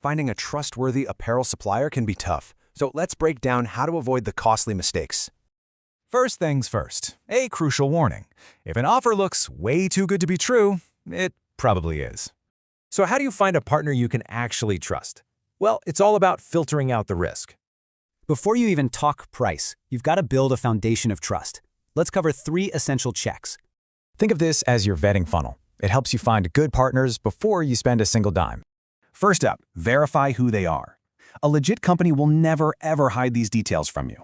Finding a trustworthy apparel supplier can be tough, so let's break down how to avoid the costly mistakes. First things first, a crucial warning. If an offer looks way too good to be true, it probably is. So how do you find a partner you can actually trust? Well, it's all about filtering out the risk. Before you even talk price, you've got to build a foundation of trust. Let's cover 3 essential checks. Think of this as your vetting funnel. It helps you find good partners before you spend a single dime. First up, verify who they are. A legit company will never, ever hide these details from you.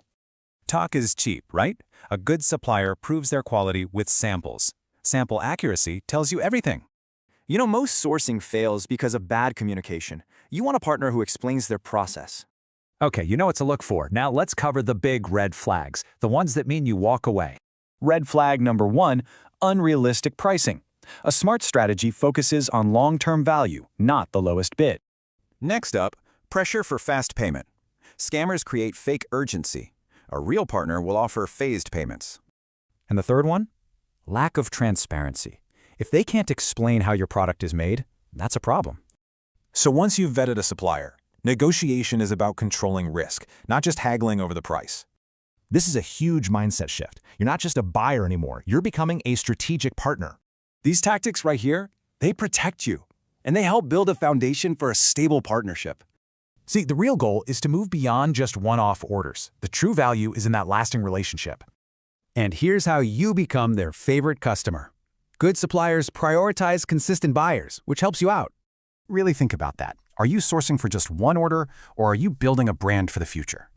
Talk is cheap, right? A good supplier proves their quality with samples. Sample accuracy tells you everything. You know, most sourcing fails because of bad communication. You want a partner who explains their process. Okay, you know what to look for. Now let's cover the big red flags, the ones that mean you walk away. Red flag number 1, unrealistic pricing. A smart strategy focuses on long-term value, not the lowest bid. Next up, pressure for fast payment. Scammers create fake urgency. A real partner will offer phased payments. And the third one? Lack of transparency. If they can't explain how your product is made, that's a problem. So once you've vetted a supplier, negotiation is about controlling risk, not just haggling over the price. This is a huge mindset shift. You're not just a buyer anymore, you're becoming a strategic partner. These tactics right here, they protect you, and they help build a foundation for a stable partnership. See, the real goal is to move beyond just one-off orders. The true value is in that lasting relationship. And here's how you become their favorite customer. Good suppliers prioritize consistent buyers, which helps you out. Really think about that. Are you sourcing for just one order, or are you building a brand for the future?